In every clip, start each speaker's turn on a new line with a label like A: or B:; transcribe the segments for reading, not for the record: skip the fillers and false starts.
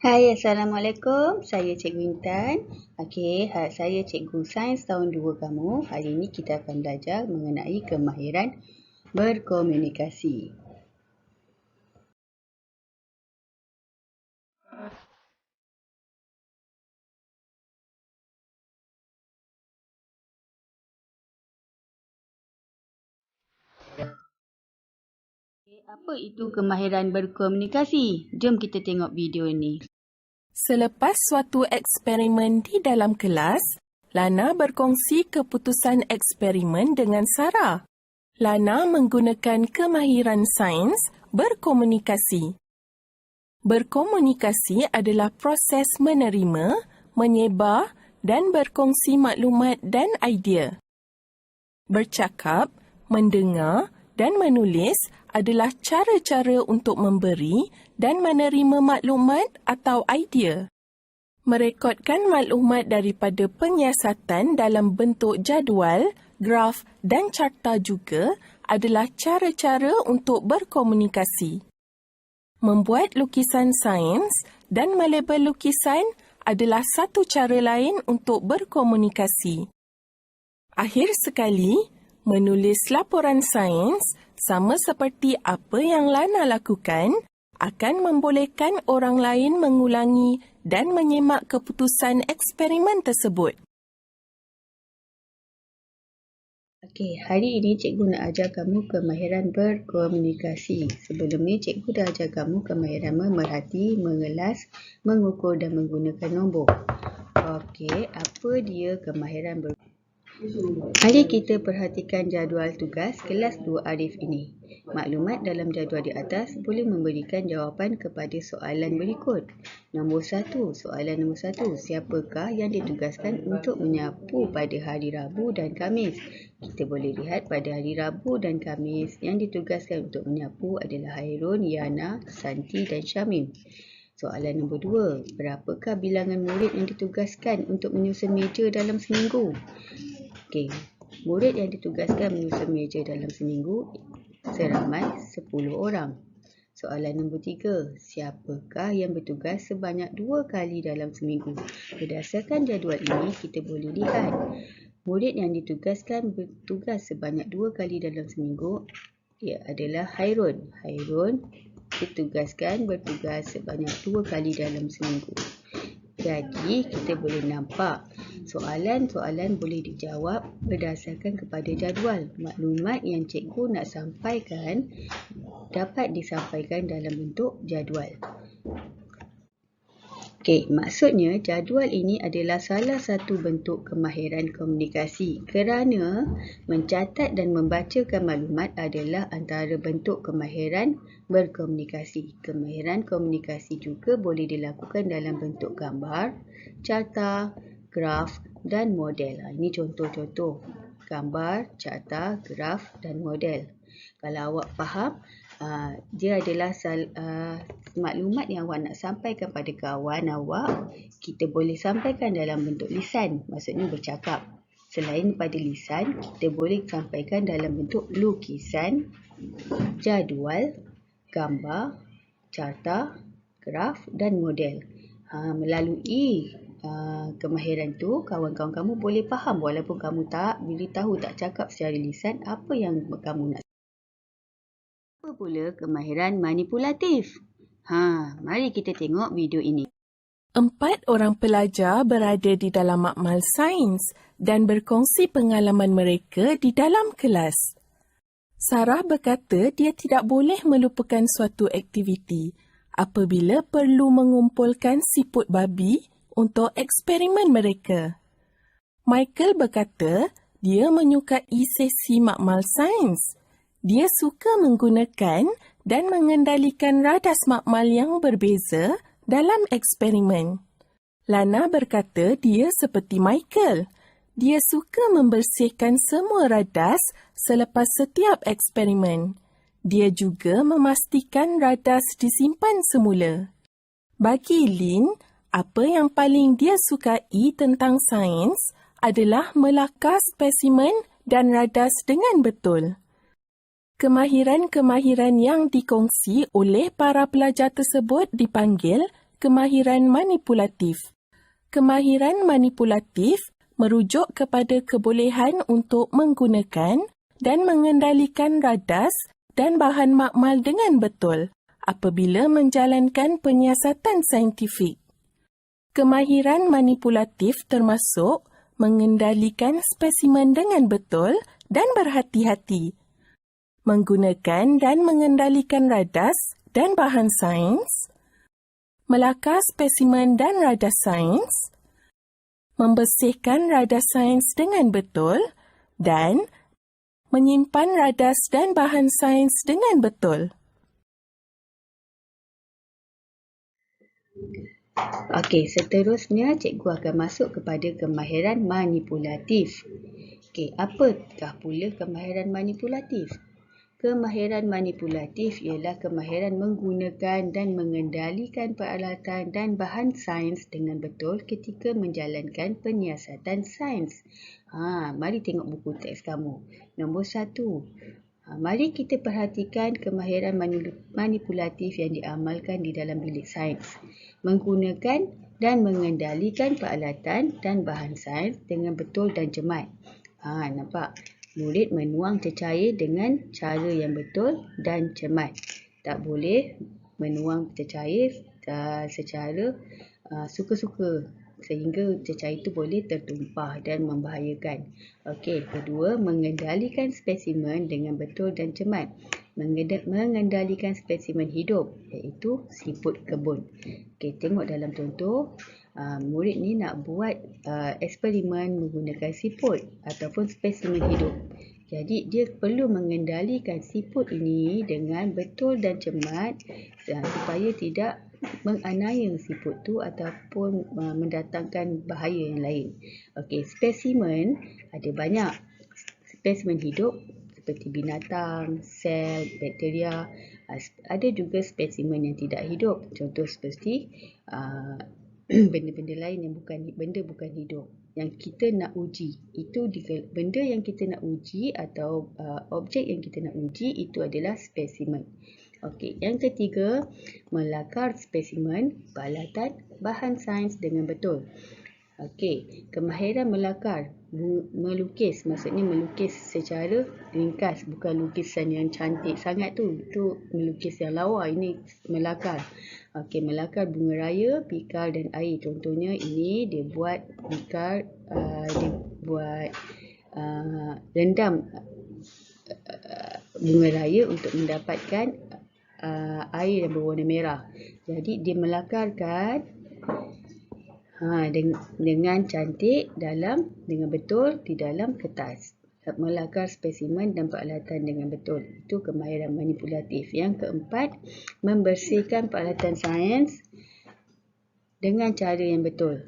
A: Hai, Assalamualaikum. Saya Cikgu Intan. Okey, saya Cikgu Sains tahun 2 kamu. Hari ini kita akan belajar mengenai kemahiran berkomunikasi. Apa itu kemahiran berkomunikasi? Jom kita tengok video ni.
B: Selepas suatu eksperimen di dalam kelas, Lana berkongsi keputusan eksperimen dengan Sarah. Lana menggunakan kemahiran sains berkomunikasi. Berkomunikasi adalah proses menerima, menyebar dan berkongsi maklumat dan idea. Bercakap, mendengar dan menulis adalah cara-cara untuk memberi dan menerima maklumat atau idea. Merekodkan maklumat daripada penyiasatan dalam bentuk jadual, graf dan carta juga adalah cara-cara untuk berkomunikasi. Membuat lukisan sains dan melabel lukisan adalah satu cara lain untuk berkomunikasi. Akhir sekali, menulis laporan sains sama seperti apa yang Lana lakukan akan membolehkan orang lain mengulangi dan menyemak keputusan eksperimen tersebut.
A: Okey, hari ini cikgu nak ajar kamu kemahiran berkomunikasi. Sebelum ni cikgu dah ajar kamu kemahiran memerhati, mengelas, mengukur dan menggunakan nombor. Okey, apa dia kemahiran berkomunikasi? Mari kita perhatikan jadual tugas kelas 2 Arif ini. Maklumat dalam jadual di atas boleh memberikan jawapan kepada soalan berikut. Nombor 1, soalan nombor 1. Siapakah yang ditugaskan untuk menyapu pada hari Rabu dan Khamis? Kita boleh lihat pada hari Rabu dan Khamis yang ditugaskan untuk menyapu adalah Hairun, Yana, Santi dan Syamim. Soalan nombor 2. Berapakah bilangan murid yang ditugaskan untuk menyusun meja dalam seminggu? Okey, murid yang ditugaskan menyusun meja dalam seminggu seramai 10 orang. Soalan nombor 3. Siapakah yang bertugas sebanyak 2 kali dalam seminggu? Berdasarkan jadual ini, kita boleh lihat murid yang ditugaskan bertugas sebanyak 2 kali dalam seminggu ia adalah Hairun. Hairun ditugaskan bertugas sebanyak 2 kali dalam seminggu. Jadi, kita boleh nampak soalan-soalan boleh dijawab berdasarkan kepada jadual. Maklumat yang cikgu nak sampaikan dapat disampaikan dalam bentuk jadual. Okey, maksudnya jadual ini adalah salah satu bentuk kemahiran komunikasi kerana mencatat dan membacakan maklumat adalah antara bentuk kemahiran berkomunikasi. Kemahiran komunikasi juga boleh dilakukan dalam bentuk gambar, carta, graf dan model. Ini contoh-contoh gambar, carta, graf dan model. Kalau awak faham, dia adalah maklumat yang awak nak sampaikan pada kawan awak, kita boleh sampaikan dalam bentuk lisan, maksudnya bercakap. Selain pada lisan, kita boleh sampaikan dalam bentuk lukisan, jadual, gambar, carta, graf dan model. Melalui kemahiran tu, kawan-kawan kamu boleh faham walaupun kamu tak beritahu, tak cakap secara lisan apa yang kamu nak. Apa pula kemahiran manipulatif? Mari kita tengok video ini.
B: 4 orang pelajar berada di dalam makmal sains dan berkongsi pengalaman mereka di dalam kelas. Sarah berkata dia tidak boleh melupakan suatu aktiviti apabila perlu mengumpulkan siput babi untuk eksperimen mereka. Michael berkata dia menyukai sesi makmal sains. Dia suka menggunakan dan mengendalikan radas makmal yang berbeza dalam eksperimen. Lana berkata dia seperti Michael. Dia suka membersihkan semua radas selepas setiap eksperimen. Dia juga memastikan radas disimpan semula. Bagi Lynn, apa yang paling dia sukai tentang sains adalah melakar spesimen dan radas dengan betul. Kemahiran-kemahiran yang dikongsi oleh para pelajar tersebut dipanggil kemahiran manipulatif. Kemahiran manipulatif merujuk kepada kebolehan untuk menggunakan dan mengendalikan radas dan bahan makmal dengan betul apabila menjalankan penyiasatan saintifik. Kemahiran manipulatif termasuk mengendalikan spesimen dengan betul dan berhati-hati, menggunakan dan mengendalikan radas dan bahan sains, melakar spesimen dan radas sains, membersihkan radas sains dengan betul dan menyimpan radas dan bahan sains dengan betul.
A: Okey, seterusnya cikgu akan masuk kepada kemahiran manipulatif. Okey, apakah pula kemahiran manipulatif? Kemahiran manipulatif ialah kemahiran menggunakan dan mengendalikan peralatan dan bahan sains dengan betul ketika menjalankan penyiasatan sains. Mari tengok buku teks kamu. Nombor 1. Mari kita perhatikan kemahiran manipulatif yang diamalkan di dalam bilik sains. Menggunakan dan mengendalikan peralatan dan bahan sains dengan betul dan cermat. Nampak? Murid menuang cecair dengan cara yang betul dan cermat. Tak boleh menuang cecair secara suka-suka sehingga cecair itu boleh tertumpah dan membahayakan. Okey, kedua, mengendalikan spesimen dengan betul dan cermat. Mengendalikan spesimen hidup iaitu siput kebun. Okey, tengok dalam contoh. Murid ni nak buat eksperimen menggunakan siput ataupun spesimen hidup. Jadi dia perlu mengendalikan siput ini dengan betul dan cermat supaya tidak menganiaya siput tu ataupun mendatangkan bahaya yang lain. Okey, spesimen ada banyak. Spesimen hidup seperti binatang, sel, bakteria. Ada juga spesimen yang tidak hidup. Contoh seperti benda-benda lain yang bukan hidup yang kita nak uji. Itu benda yang kita nak uji atau objek yang kita nak uji itu adalah spesimen. Okey, yang ketiga, melakar spesimen, peralatan, bahan sains dengan betul. Okey, kemahiran melakar, melukis, maksudnya melukis secara ringkas, bukan lukisan yang cantik sangat tu. Itu melukis yang lawa, ini melakar. Okey, melakar bunga raya, pikal dan air. Contohnya ini dia buat pikal, dia buat rendam bunga raya untuk mendapatkan air yang berwarna merah. Jadi dia melakarkan dengan cantik dengan betul di dalam kertas. Melakar spesimen dan peralatan dengan betul. Itu kemahiran manipulatif. Yang keempat, membersihkan peralatan sains dengan cara yang betul.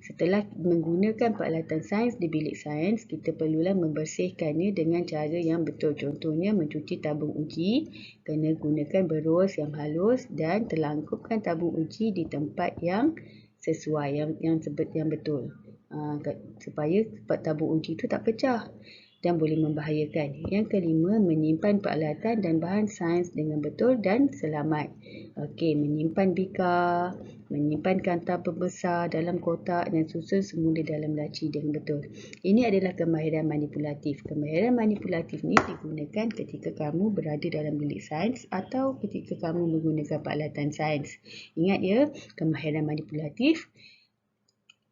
A: Setelah menggunakan peralatan sains di bilik sains, kita perlulah membersihkannya dengan cara yang betul. Contohnya mencuci tabung uji, kena gunakan berus yang halus dan terlangkupkan tabung uji di tempat yang sesuai, yang betul. Supaya tabung uji itu tak pecah dan boleh membahayakan. Yang kelima, menyimpan peralatan dan bahan sains dengan betul dan selamat. Okey, menyimpan bika, menyimpan kantar pembesar dalam kotak dan susun semula dalam laci dengan betul. Ini adalah kemahiran manipulatif. Kemahiran manipulatif ni digunakan ketika kamu berada dalam bilik sains atau ketika kamu menggunakan peralatan sains. Ingat ya, kemahiran manipulatif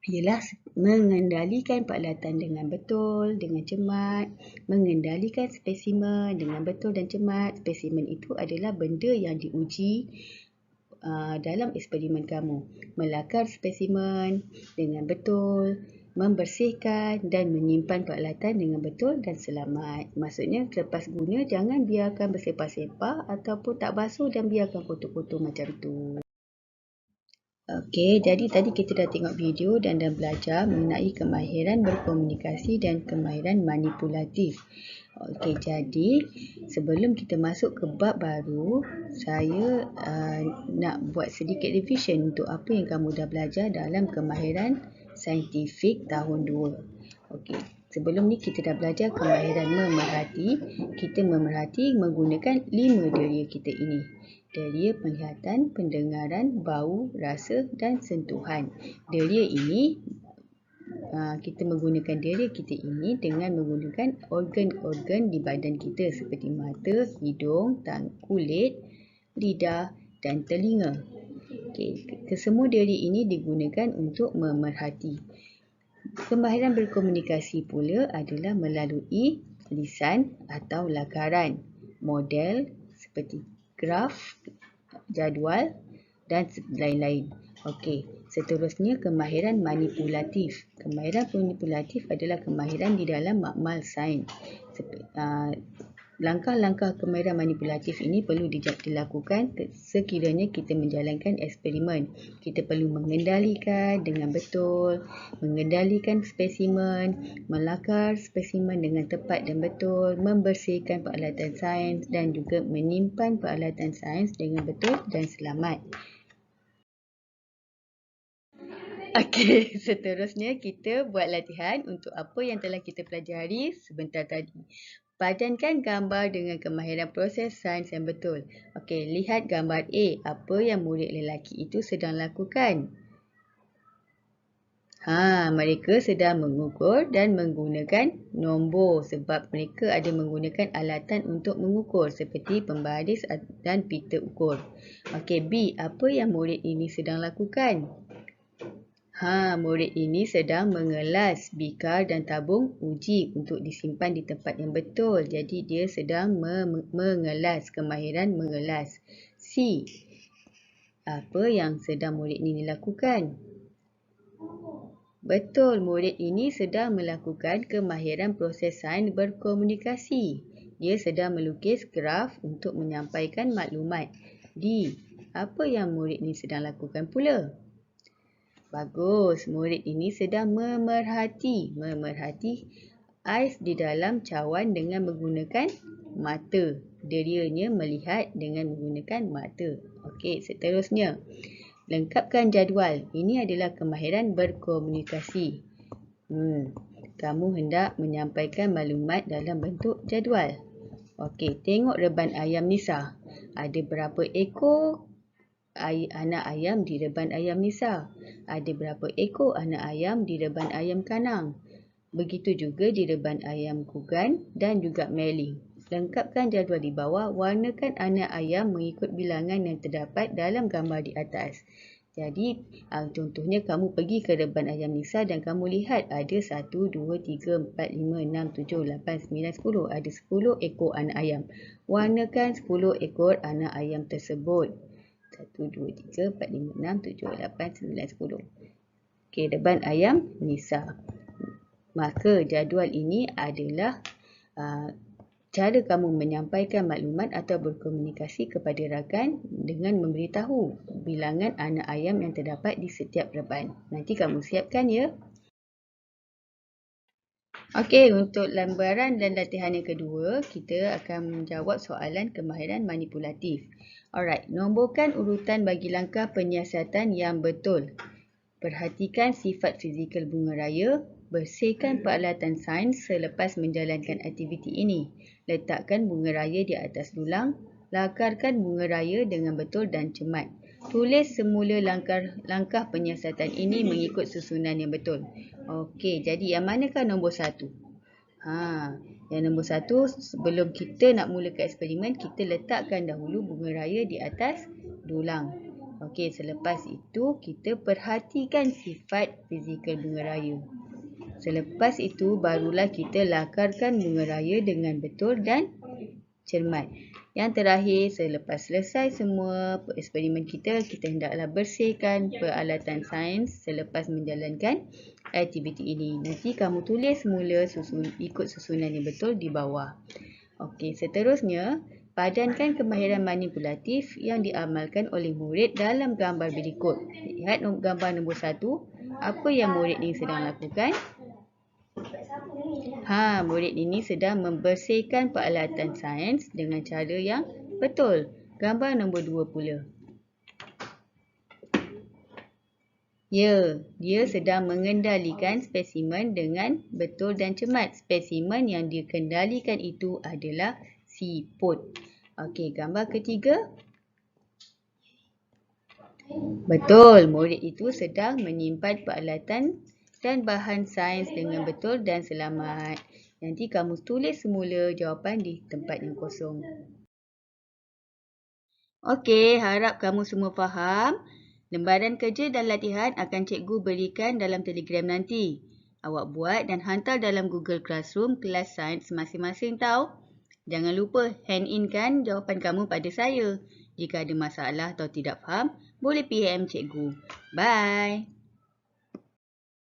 A: ialah mengendalikan peralatan dengan betul, dengan cermat, mengendalikan spesimen dengan betul dan cermat. Spesimen itu adalah benda yang diuji dalam eksperimen kamu. Melakar spesimen dengan betul, membersihkan dan menyimpan peralatan dengan betul dan selamat. Maksudnya selepas guna jangan biarkan bersepah-sepah ataupun tak basuh dan biarkan kotor-kotor macam tu. Okey, jadi tadi kita dah tengok video dan dah belajar mengenai kemahiran berkomunikasi dan kemahiran manipulatif. Okey, jadi sebelum kita masuk ke bab baru, saya nak buat sedikit revision untuk apa yang kamu dah belajar dalam kemahiran saintifik tahun 2. Okey, Sebelum ni kita dah belajar kemahiran memerhati. Kita memerhati menggunakan 5 deria kita ini. Deria penglihatan, pendengaran, bau, rasa dan sentuhan. Deria ini kita menggunakan deria kita ini dengan menggunakan organ-organ di badan kita seperti mata, hidung, kulit, lidah dan telinga. Kesemua deria ini digunakan untuk memerhati. Kemahiran berkomunikasi pula adalah melalui lisan atau lakaran, model seperti graf, jadual dan lain-lain. Seterusnya kemahiran manipulatif. Kemahiran manipulatif adalah kemahiran di dalam makmal sains. Langkah-langkah kemahiran manipulatif ini perlu dilakukan sekiranya kita menjalankan eksperimen. Kita perlu mengendalikan dengan betul, mengendalikan spesimen, melakar spesimen dengan tepat dan betul, membersihkan peralatan sains dan juga menyimpan peralatan sains dengan betul dan selamat. Seterusnya kita buat latihan untuk apa yang telah kita pelajari sebentar tadi. Padankan gambar dengan kemahiran proses sains yang betul. Lihat gambar A. Apa yang murid lelaki itu sedang lakukan? Mereka sedang mengukur dan menggunakan nombor sebab mereka ada menggunakan alatan untuk mengukur seperti pembaris dan pita ukur. B. Apa yang murid ini sedang lakukan? Murid ini sedang mengelas bikar dan tabung uji untuk disimpan di tempat yang betul. Jadi dia sedang mengelas, kemahiran mengelas. C. Apa yang sedang murid ini lakukan? Betul, murid ini sedang melakukan kemahiran proses sains berkomunikasi. Dia sedang melukis graf untuk menyampaikan maklumat. D. Apa yang murid ini sedang lakukan pula? Bagus, murid ini sedang memerhati ais di dalam cawan dengan menggunakan mata. Derianya melihat dengan menggunakan mata. Seterusnya. Lengkapkan jadual. Ini adalah kemahiran berkomunikasi. Kamu hendak menyampaikan maklumat dalam bentuk jadual. Tengok reban ayam Nisa. Ada berapa ekor anak ayam di reban ayam Nisa? Ada berapa ekor anak ayam di reban ayam Kanang? Begitu juga di reban ayam Kugan dan juga Meling. Lengkapkan jadual di bawah, warnakan anak ayam mengikut bilangan yang terdapat dalam gambar di atas. Jadi, contohnya kamu pergi ke reban ayam Nisa dan kamu lihat ada 1, 2, 3, 4, 5, 6, 7, 8, 9, 10. Ada 10 ekor anak ayam. Warnakan 10 ekor anak ayam tersebut. 1, 2, 3, 4, 5, 6, 7, 8, 9, 10. Reban ayam Nisa. Maka jadual ini adalah cara kamu menyampaikan maklumat atau berkomunikasi kepada rakan dengan memberitahu bilangan anak ayam yang terdapat di setiap reban. Nanti kamu siapkan ya. Untuk lembaran dan latihan yang kedua, kita akan menjawab soalan kemahiran manipulatif. Nomborkan urutan bagi langkah penyiasatan yang betul. Perhatikan sifat fizikal bunga raya. Bersihkan peralatan sains selepas menjalankan aktiviti ini. Letakkan bunga raya di atas dulang. Lakarkan bunga raya dengan betul dan cermat. Tulis semula langkah penyiasatan ini mengikut susunan yang betul. Jadi yang manakah nombor 1? Yang nombor 1, sebelum kita nak mulakan eksperimen, kita letakkan dahulu bunga raya di atas dulang. Selepas itu kita perhatikan sifat fizikal bunga raya. Selepas itu barulah kita lakarkan bunga raya dengan betul dan cermat. Yang terakhir, selepas selesai semua eksperimen kita hendaklah bersihkan peralatan sains selepas menjalankan aktiviti ini. Nanti kamu tulis semula ikut susunan yang betul di bawah. Seterusnya, padankan kemahiran manipulatif yang diamalkan oleh murid dalam gambar berikut. Lihat gambar nombor 1. Apa yang murid ini sedang lakukan? Murid ini sedang membersihkan peralatan sains dengan cara yang betul. Gambar nombor 2 pula. Ya, dia sedang mengendalikan spesimen dengan betul dan cermat. Spesimen yang dikendalikan itu adalah siput. Okey, gambar ketiga. Betul, murid itu sedang menyimpan peralatan dan bahan sains dengan betul dan selamat. Nanti kamu tulis semula jawapan di tempat yang kosong. Okey, harap kamu semua faham. Lembaran kerja dan latihan akan cikgu berikan dalam Telegram nanti. Awak buat dan hantar dalam Google Classroom kelas sains masing-masing tahu. Jangan lupa hand in-kan jawapan kamu pada saya. Jika ada masalah atau tidak faham, boleh PM cikgu. Bye.